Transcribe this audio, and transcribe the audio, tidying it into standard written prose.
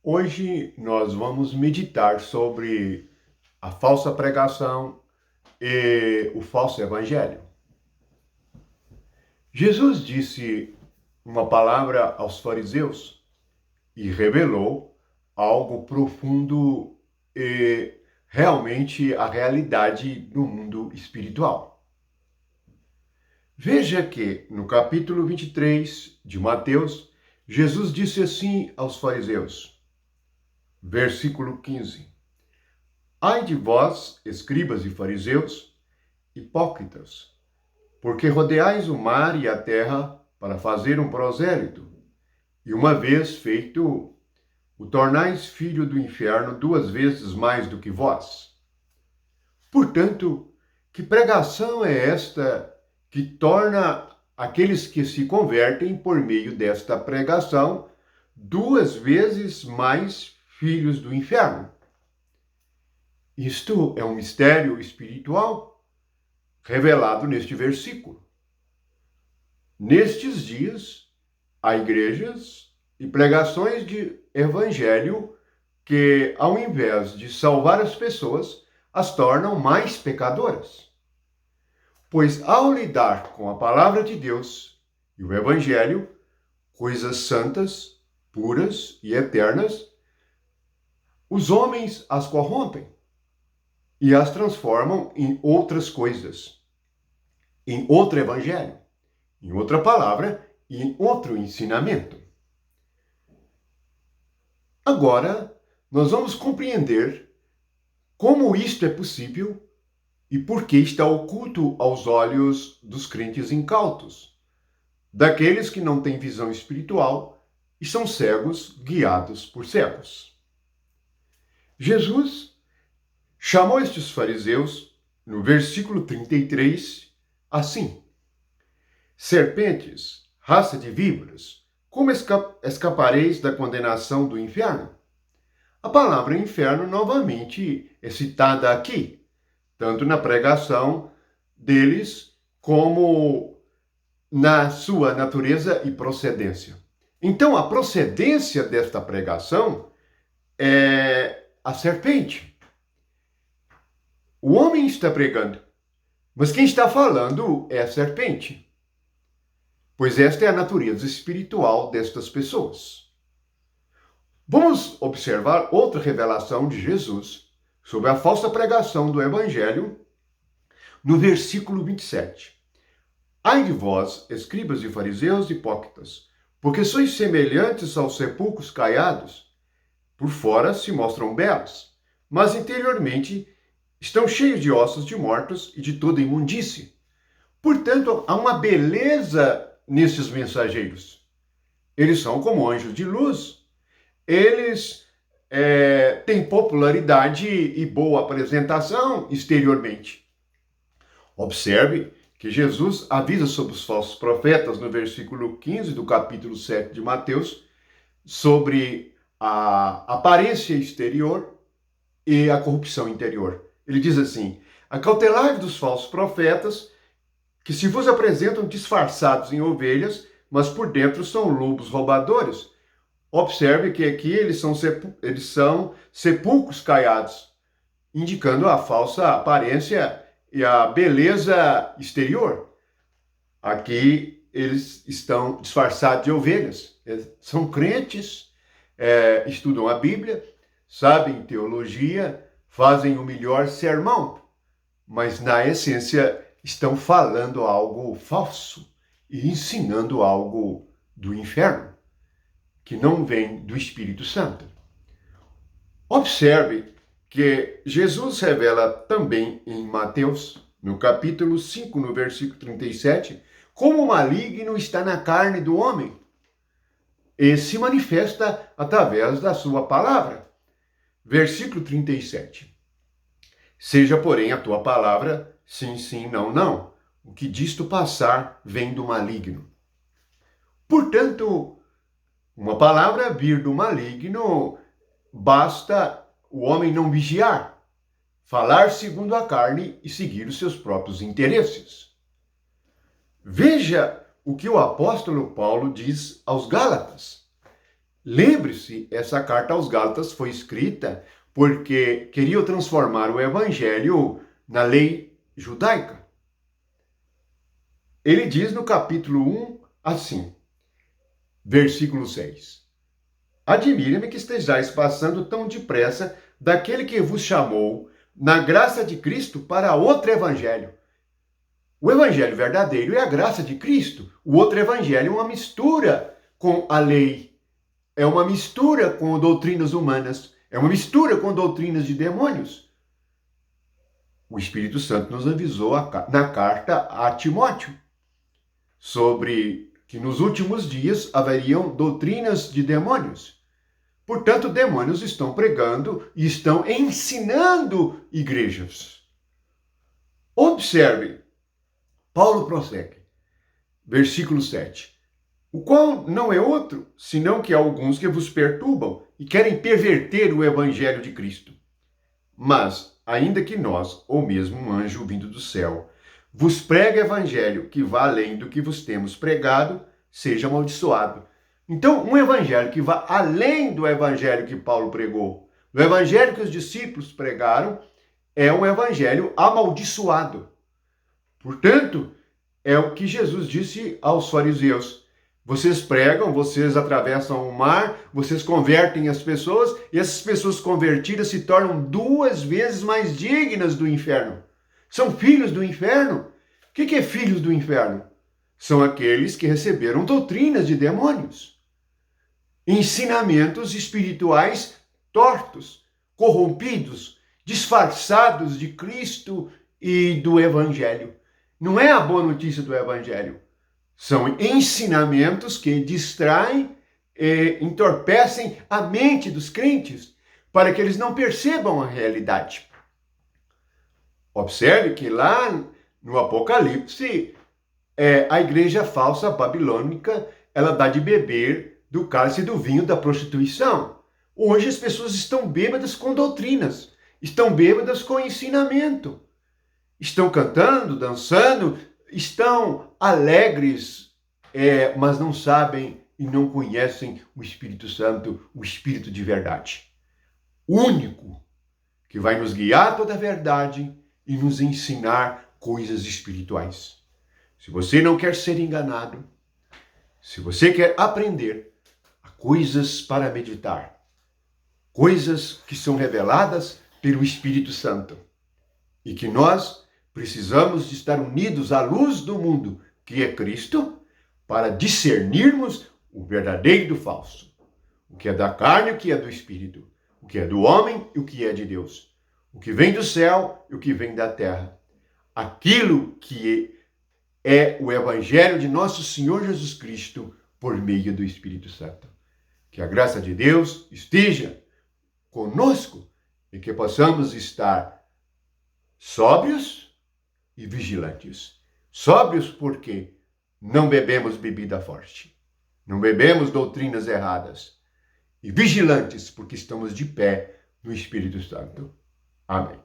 Hoje nós vamos meditar sobre a falsa pregação e o falso evangelho. Jesus disse uma palavra aos fariseus e revelou algo profundo e realmente a realidade do mundo espiritual. Veja que no capítulo 23 de Mateus, Jesus disse assim aos fariseus, versículo 15: Ai de vós, escribas e fariseus, hipócritas, porque rodeais o mar e a terra para fazer um prosélito, e uma vez feito, o tornais filho do inferno 2 vezes mais do que vós. Portanto, que pregação é esta que torna aqueles que se convertem por meio desta pregação 2 vezes mais filhos do inferno? Isto é um mistério espiritual revelado neste versículo. Nestes dias, há igrejas e pregações de evangelho que, ao invés de salvar as pessoas, as tornam mais pecadoras. Pois ao lidar com a palavra de Deus e o evangelho, coisas santas, puras e eternas, os homens as corrompem e as transformam em outras coisas, em outro evangelho, em outra palavra e em outro ensinamento. Agora, nós vamos compreender como isto é possível e por que está oculto aos olhos dos crentes incautos, daqueles que não têm visão espiritual e são cegos guiados por cegos. Jesus chamou estes fariseus, no versículo 33, assim: Serpentes, raça de víboras, como escapareis da condenação do inferno? A palavra inferno novamente é citada aqui, tanto na pregação deles como na sua natureza e procedência. Então, a procedência desta pregação é a serpente. O homem está pregando, mas quem está falando é a serpente. Pois esta é a natureza espiritual destas pessoas. Vamos observar outra revelação de Jesus sobre a falsa pregação do Evangelho no versículo 27. Ai de vós, escribas e fariseus hipócritas, porque sois semelhantes aos sepulcros caiados. Por fora se mostram belos, mas interiormente estão cheios de ossos de mortos e de toda imundície. Portanto, há uma beleza nesses mensageiros. Eles são como anjos de luz. Eles têm popularidade e boa apresentação exteriormente. Observe que Jesus avisa sobre os falsos profetas no versículo 15 do capítulo 7 de Mateus, sobre a aparência exterior e a corrupção interior. Ele diz assim: acautelai-vos dos falsos profetas, que se vos apresentam disfarçados em ovelhas, mas por dentro são lobos roubadores. Observe que aqui eles são sepulcros caiados, indicando a falsa aparência e a beleza exterior. Aqui eles estão disfarçados de ovelhas. São crentes, estudam a Bíblia, sabem teologia, fazem o melhor sermão, mas na essência estão falando algo falso e ensinando algo do inferno, que não vem do Espírito Santo. Observe que Jesus revela também em Mateus, no capítulo 5, no versículo 37, como o maligno está na carne do homem e se manifesta através da sua palavra. Versículo 37. Seja, porém, a tua palavra sim, sim, não, não. O que disto passar vem do maligno. Portanto, uma palavra vir do maligno, basta o homem não vigiar, falar segundo a carne e seguir os seus próprios interesses. Veja o que o apóstolo Paulo diz aos Gálatas. Lembre-se, essa carta aos Gálatas foi escrita porque queriam transformar o evangelho na lei judaica. Ele diz no capítulo 1 assim, versículo 6. Admira-me que estejais passando tão depressa daquele que vos chamou na graça de Cristo para outro evangelho. O evangelho verdadeiro é a graça de Cristo. O outro evangelho é uma mistura com a lei. É uma mistura com doutrinas humanas. É uma mistura com doutrinas de demônios. O Espírito Santo nos avisou na carta a Timóteo sobre que nos últimos dias haveriam doutrinas de demônios. Portanto, demônios estão pregando e estão ensinando igrejas. Observe, Paulo prossegue, versículo 7. O qual não é outro, senão que há alguns que vos perturbam e querem perverter o evangelho de Cristo. Mas, ainda que nós, ou mesmo um anjo vindo do céu, vos pregue evangelho que vá além do que vos temos pregado, seja amaldiçoado. Então, um evangelho que vá além do evangelho que Paulo pregou, do evangelho que os discípulos pregaram, é um evangelho amaldiçoado. Portanto, é o que Jesus disse aos fariseus. Vocês pregam, vocês atravessam o mar, vocês convertem as pessoas, e essas pessoas convertidas se tornam 2 vezes mais dignas do inferno. São filhos do inferno. O que é filhos do inferno? São aqueles que receberam doutrinas de demônios, ensinamentos espirituais tortos, corrompidos, disfarçados de Cristo e do Evangelho. Não é a boa notícia do Evangelho. São ensinamentos que distraem e entorpecem a mente dos crentes para que eles não percebam a realidade. Observe que lá no Apocalipse, a igreja falsa babilônica, ela dá de beber do cálice do vinho da prostituição. Hoje as pessoas estão bêbadas com doutrinas, estão bêbadas com ensinamento, estão cantando, dançando, estão alegres, mas não sabem e não conhecem o Espírito Santo, o Espírito de verdade. O único que vai nos guiar a toda a verdade e nos ensinar coisas espirituais. Se você não quer ser enganado, se você quer aprender coisas para meditar, coisas que são reveladas pelo Espírito Santo e que nós precisamos de estar unidos à luz do mundo, que é Cristo, para discernirmos o verdadeiro do falso, o que é da carne e o que é do Espírito, o que é do homem e o que é de Deus, o que vem do céu e o que vem da terra. Aquilo que é o Evangelho de nosso Senhor Jesus Cristo por meio do Espírito Santo. Que a graça de Deus esteja conosco e que possamos estar sóbrios e vigilantes. Sóbrios porque não bebemos bebida forte, não bebemos doutrinas erradas. E vigilantes porque estamos de pé no Espírito Santo. Amém.